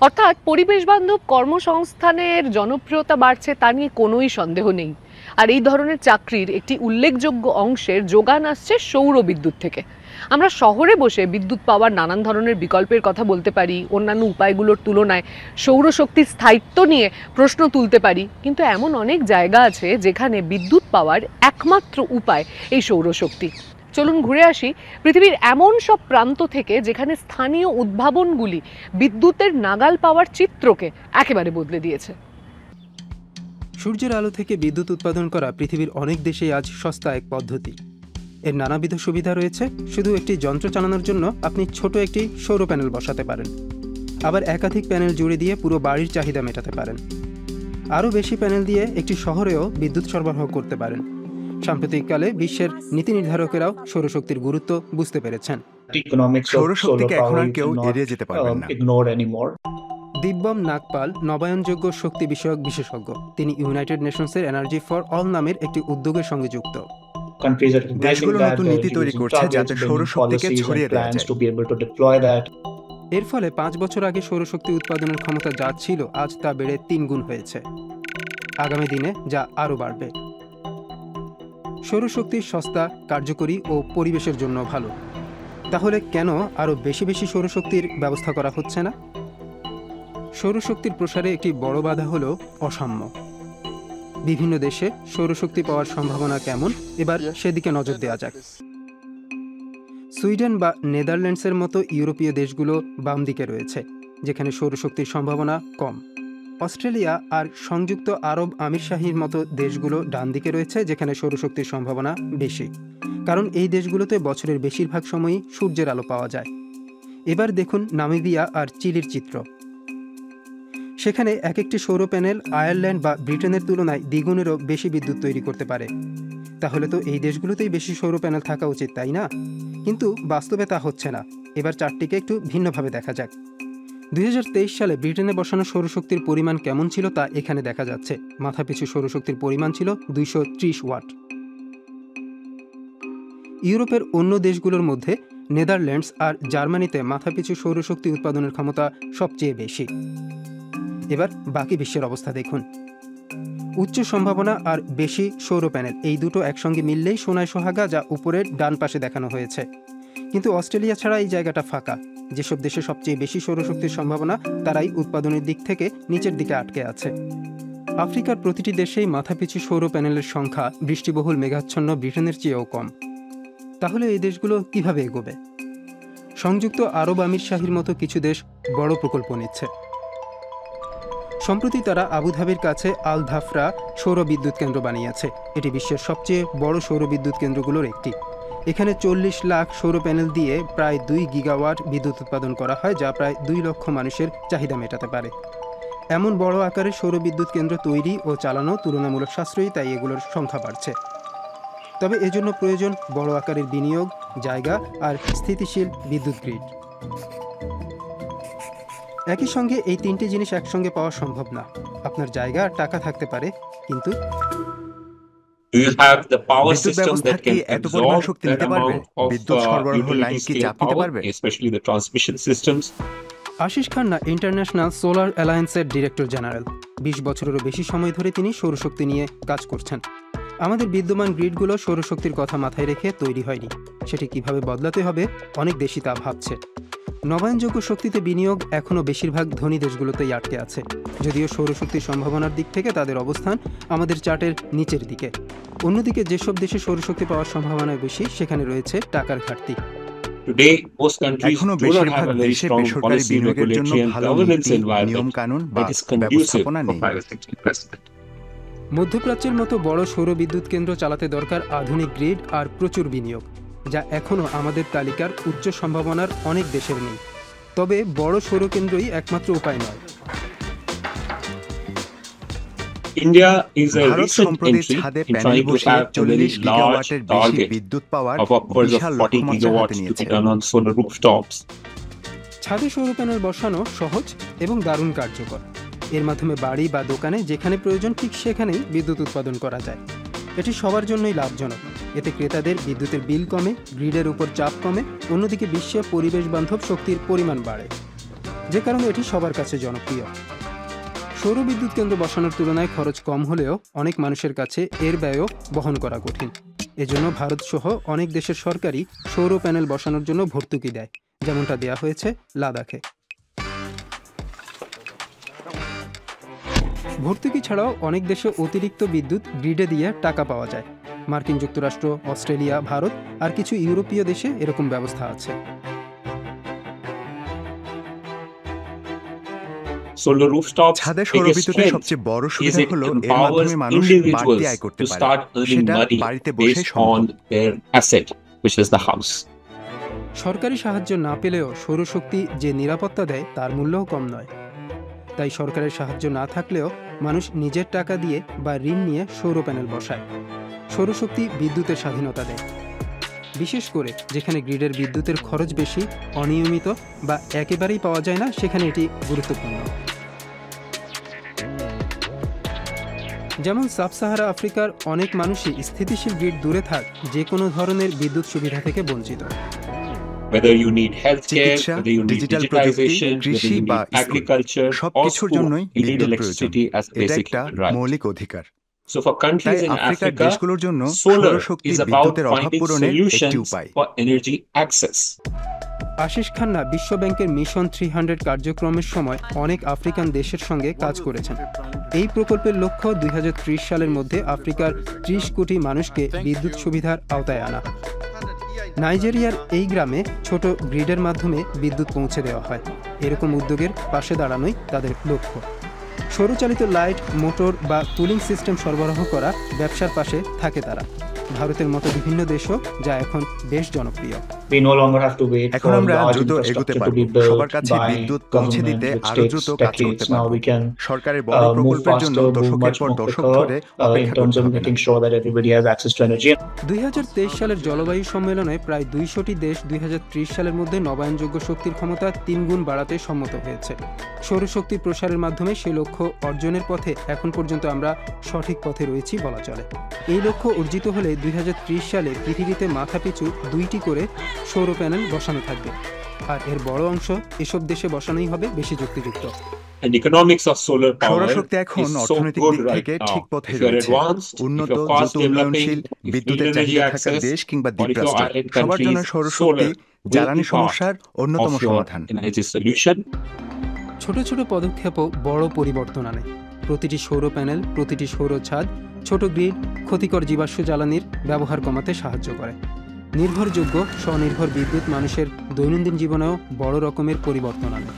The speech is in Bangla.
অর্থাৎ পরিবেশ বান্ধব কর্মসংস্থানের জনপ্রিয়তা বাড়ছে তা নিয়ে কোনোই সন্দেহ নেই। আর এই ধরনের চাকরির একটি উল্লেখযোগ্য অংশের যোগান আসছে সৌর বিদ্যুৎ থেকে। আমরা শহরে বসে বিদ্যুৎ পাওয়ার নানান ধরনের বিকল্পের কথা বলতে পারি, অন্যান্য উপায়গুলোর তুলনায় সৌরশক্তির স্থায়িত্ব নিয়ে প্রশ্ন তুলতে পারি, কিন্তু এমন অনেক জায়গা আছে যেখানে বিদ্যুৎ পাওয়ার একমাত্র উপায় এই সৌরশক্তি। চলুন ঘুরে আসি পৃথিবীর এমন সব প্রান্ত থেকে যেখানে স্থানীয় উদ্ভাবনগুলি বিদ্যুতের নাগাল পাওয়ার চিত্রকে একেবারে বদলে দিয়েছে। সূর্যের আলো থেকে বিদ্যুৎ উৎপাদন করা পৃথিবীর অনেক দেশেই আজ সস্তা এক পদ্ধতি। এর নানাবিধ সুবিধা রয়েছে। শুধু একটি যন্ত্র চালানোর জন্য আপনি ছোট একটি সৌর প্যানেল বসাতে পারেন, আবার একাধিক প্যানেল জুড়ে দিয়ে পুরো বাড়ির চাহিদা মেটাতে পারেন। আরও বেশি প্যানেল দিয়ে একটি শহরেও বিদ্যুৎ সরবরাহ করতে পারেন। সাম্প্রতিককালে বিশ্বের নীতি নির্ধারকেরাও সৌরশক্তির গুরুত্ব বুঝতে পেরেছেন। সৌরশক্তিকে এখন আর কেউ এড়িয়ে যেতে পারবেন না। দিব্যম নাগপাল নবায়নযোগ্য শক্তি বিষয়ক বিশেষজ্ঞ। তিনি ইউনাইটেড নেশনসের এনার্জি ফর অল নামের একটি উদ্যোগের সঙ্গে যুক্ত। দেশগুলো নতুন নীতি তৈরি করছে যাতে সৌরশক্তিকে ছড়িয়ে দেওয়া যায়। এর ফলে 5 বছর আগে সৌরশক্তি উৎপাদনের ক্ষমতা যা ছিল আজ তা বেড়ে 3 গুণ হয়েছে। আগামী দিনে যা আরও বাড়বে। সৌরশক্তি সস্তা, কার্যকরী ও পরিবেশের জন্য ভালো। তাহলে কেন আরও বেশি বেশি সৌরশক্তির ব্যবস্থা করা হচ্ছে না? সৌরশক্তির প্রসারে একটি বড় বাধা হলো অসাম্য। বিভিন্ন দেশে সৌরশক্তি পাওয়ার সম্ভাবনা কেমন, এবার সেদিকে নজর দেওয়া যাক। সুইডেন বা নেদারল্যান্ডসের মতো ইউরোপীয় দেশগুলো বাম দিকে রয়েছে, যেখানে সৌরশক্তির সম্ভাবনা কম। অস্ট্রেলিয়া আর সংযুক্ত আরব আমিরশাহীর মতো দেশগুলো ডান দিকে রয়েছে, যেখানে সৌরশক্তির সম্ভাবনা বেশি, কারণ এই দেশগুলোতে বছরের বেশিরভাগ সময়ই সূর্যের আলো পাওয়া যায়। এবার দেখুন নামিবিয়া আর চিলির চিত্র। সেখানে এক একটি সৌর প্যানেল আয়ারল্যান্ড বা ব্রিটেনের তুলনায় দ্বিগুণেরও বেশি বিদ্যুৎ তৈরি করতে পারে। তাহলে তো এই দেশগুলোতেই বেশি সৌর প্যানেল থাকা উচিত, তাই না? কিন্তু বাস্তবে তা হচ্ছে না। এবার চারটিকে একটু ভিন্নভাবে দেখা যাক। 2023 সালে ব্রিটেনে বসানো সৌরশক্তির পরিমাণ কেমন ছিল তা এখানে দেখা যাচ্ছে। মাথাপিছু সৌরশক্তির পরিমাণ ছিল 230 ওয়াট। ইউরোপের অন্য দেশগুলোর মধ্যে নেদারল্যান্ডস আর জার্মানিতে মাথাপিছু সৌরশক্তি উৎপাদনের ক্ষমতা সবচেয়ে বেশি। এবার বাকি বিশ্বের অবস্থা দেখুন। উচ্চ সম্ভাবনা আর বেশি সৌর প্যানেল, এই দুটো একসঙ্গে মিললেই সোনায় সোহাগা, যা উপরের ডান পাশে দেখানো হয়েছে। কিন্তু অস্ট্রেলিয়া ছাড়া এই জায়গাটা ফাঁকা। যেসব দেশে সবচেয়ে বেশি সৌরশক্তির সম্ভাবনা, তারাই উৎপাদনের দিক থেকে নিচের দিকে আটকে আছে। আফ্রিকার প্রতিটি দেশেই মাথাপিছু সৌর প্যানেলের সংখ্যা বৃষ্টিবহুল মেঘাচ্ছন্ন ব্রিটেনের চেয়েও কম। তাহলে এই দেশগুলো কিভাবে এগোবে? সংযুক্ত আরব আমিরশাহীর মতো কিছু দেশ বড় প্রকল্প নিচ্ছে। সম্প্রতি তারা আবুধাবির কাছে আল ধাফরা সৌর বিদ্যুৎ কেন্দ্র বানিয়েছে। এটি বিশ্বের সবচেয়ে বড় সৌর বিদ্যুৎ কেন্দ্রগুলোর একটি। এখানে 40 লাখ সৌর প্যানেল দিয়ে প্রায় 2 গিগাওয়াট বিদ্যুৎ উৎপাদন করা হয়, যা প্রায় 2 লক্ষ মানুষের চাহিদা মেটাতে পারে। এমন বড় আকারের সৌর বিদ্যুৎ কেন্দ্র তৈরি ও চালানো তুলনামূলক সাশ্রয়ী, তাই এগুলোর সংখ্যা বাড়ছে। তবে এজন্য প্রয়োজন বড় আকারের বিনিয়োগ, জায়গা আর স্থিতিশীল বিদ্যুৎ গ্রিড। একই সঙ্গে এই তিনটি জিনিস একসঙ্গে পাওয়া সম্ভব না। আপনার জায়গা আর টাকা থাকতে পারে, কিন্তু বিদ্যুৎ ব্যবস্থা কি এত পরিমাণ শক্তি নিতে পারবে? বিদ্যুৎ সরবরাহ লাইন কি চাপ নিতে পারবে? আশিস খান্না ইন্টারন্যাশনাল সোলার অ্যালায়েন্সের ডিরেক্টর জেনারেল। 20 বছরেরও বেশি সময় ধরে তিনি সৌরশক্তি নিয়ে কাজ করছেন। আমাদের বিদ্যমান গ্রিডগুলো সৌরশক্তির কথা মাথায় রেখে তৈরি হয়নি। সেটি কিভাবে বদলাতে হবে, অনেক দেশই তা ভাবছে। নবায়নযোগ্য শক্তিতে বিনিয়োগ এখনও বেশিরভাগ ধনী দেশগুলোতেই আটকে আছে, যদিও সৌরশক্তির সম্ভাবনার দিক থেকে তাদের অবস্থান আমাদের চার্টের নিচের দিকে। অন্যদিকে যেসব দেশে সৌরশক্তি পাওয়ার সম্ভাবনা বেশি, সেখানে রয়েছে টাকার ঘাটতি। এখনো বেশিরভাগ দেশে বেসরকারি বিনিয়োগের জন্য ভালো নীতি, নিয়ম কানুন বা ব্যবস্থাপনা নেই। মধ্যপ্রাচ্যের মতো বড় সৌর বিদ্যুৎ কেন্দ্র চালাতে দরকার আধুনিক গ্রিড আর প্রচুর বিনিয়োগ, যা এখনও আমাদের তালিকার উচ্চ সম্ভাবনার অনেক দেশের নেই। তবে বড় সৌরকেন্দ্রই একমাত্র উপায় নয়। ভারত সম্প্রতি ছাদে প্যানেল বসিয়ে 40 গিগাওয়াটের বেশি বিদ্যুৎ পাওয়ার বিশাল লক্ষ্যমাত্রা হাতে নিয়েছে। ছাদে সৌর প্যানেল বসানো সহজ এবং দারুণ কার্যকর। এর মাধ্যমে বাড়ি বা দোকানে যেখানে প্রয়োজন ঠিক সেখানেই বিদ্যুৎ উৎপাদন করা যায়। এটি সবার জন্যই লাভজনক। এতে ক্রেতাদের বিদ্যুতের বিল কমে, গ্রিডের উপর চাপ কমে, অন্যদিকে বিশ্বে পরিবেশ বান্ধব শক্তির পরিমাণ বাড়ে। যে কারণে এটি সবার কাছে জনপ্রিয়। সৌর বিদ্যুৎ কেন্দ্র বসানোর তুলনায় খরচ কম হলেও অনেক মানুষের কাছে এর ব্যয়ও বহন করা কঠিন। এজন্য ভারত সহ অনেক দেশের সরকারই সৌর প্যানেল বসানোর জন্য ভর্তুকি দেয়, যেমনটা দেয়া হয়েছে লাদাখে। ভর্তুকি ছাড়াও অনেক দেশে অতিরিক্ত বিদ্যুৎ গ্রিডে দিয়ে টাকা পাওয়া যায়। মার্কিন যুক্তরাষ্ট্র, অস্ট্রেলিয়া, ভারত আর কিছু ইউরোপীয় দেশে এরকম ব্যবস্থা আছে। ছাদে সৌর বিদ্যুতের সবচেয়ে বড় সুবিধা হলো এর মাধ্যমে মানুষ বাড়তি আয় করতে পারে, সেটা বাড়িতে বসে সম্ভব। সরকারি সাহায্য না পেলেও সৌরশক্তি যে নিরাপত্তা দেয় তার মূল্যও কম নয়। তাই সরকারের সাহায্য না থাকলেও মানুষ নিজের টাকা দিয়ে বা ঋণ নিয়ে সৌর প্যানেল বসায়। সৌরশক্তি বিদ্যুতের স্বাধীনতা দেয়, বিশেষ করে যেখানে গ্রিডের বিদ্যুতের খরচ বেশি, অনিয়মিত বা একেবারেই পাওয়া যায় না, সেখানে এটি গুরুত্বপূর্ণ। যেমন সাব সাহারা আফ্রিকার অনেক মানুষই স্থিতিশীল গ্রিড দূরে থাক যে কোনো ধরনের বিদ্যুৎ সুবিধা থেকে বঞ্চিত। চিকিৎসা, ডিজিটাল প্রযুক্তি, কৃষি বা এগ্রিকালচার সবকিছুর জন্যই বিদ্যুৎ প্রয়োজন। এটা একটা মৌলিক অধিকার। তাই আফ্রিকার দেশগুলোর জন্য সৌরশক্তি বিদ্যুতের অভাব পূরণের একটি উপায়। আশিস খান্না বিশ্ব ব্যাংকের মিশন 300 কার্যক্রমের সময় অনেক আফ্রিকান দেশের সঙ্গে কাজ করেছেন। এই প্রকল্পের লক্ষ্য 2030 সালের মধ্যে আফ্রিকার 30 কোটি মানুষকে বিদ্যুৎ সুবিধার আওতায় আনা। নাইজেরিয়ার এই গ্রামে ছোট গ্রিডের মাধ্যমে বিদ্যুৎ পৌঁছে দেওয়া হয়। এরকম উদ্যোগের পাশে দাঁড়ানোই তাদের লক্ষ্য। সৌরচালিত লাইট, মোটর বা কুলিং সিস্টেম সরবরাহ করা ব্যবসার পাশে থাকে তারা। ভারতের মতো বিভিন্ন দেশও যা এখন বেশ জনপ্রিয়। এখন আমরা দ্রুত এগোতে পারব, সবার কাছে বিদ্যুৎ পৌঁছে দিতে আরো দ্রুত কাজ করতে পারব। সরকারের বড় প্রকল্পের জন্য দশকের পর দশক ধরে অপেক্ষা করতে হবে না। 2023 সালের জলবায়ু সম্মেলনে প্রায় 200টি দেশ 2030 সালের মধ্যে নবায়নযোগ্য শক্তির ক্ষমতা 3 গুণ বাড়াতে সম্মত হয়েছে। সৌরশক্তি প্রসারের মাধ্যমে সে লক্ষ্য অর্জনের পথে এখন পর্যন্ত আমরা সঠিক পথে রয়েছি বলা চলে। এই লক্ষ্য অর্জিত হলে 2030 সালে পৃথিবীতে মাথাপিছু 2টি করে সৌর প্যানেল বসানো থাকবে, আর এর বড় অংশ এসব দেশে বসানোই হবে বেশি যুক্তিযুক্ত। সৌরশক্তি এখন অর্থনৈতিক দিক থেকে ঠিক পথে রয়েছে। উন্নত, দ্রুত উন্নয়নশীল, বিদ্যুতের চাহিদা থাকা দেশ কিংবা দ্বীপরাষ্ট্র, সবার জন্য সৌরশক্তি জ্বালানি সমস্যার অন্যতম সমাধান। ছোট ছোট পদক্ষেপও বড় পরিবর্তন আনে। প্রতিটি সৌর প্যানেল, প্রতিটি সৌর ছাদ, ছোট গ্রিড ক্ষতিকর জীবাশ্ম জ্বালানির ব্যবহার কমাতে সাহায্য করে। নির্ভরযোগ্য, স্বনির্ভর বিদ্যুৎ মানুষের দৈনন্দিন জীবনেও বড় রকমের পরিবর্তন আনে।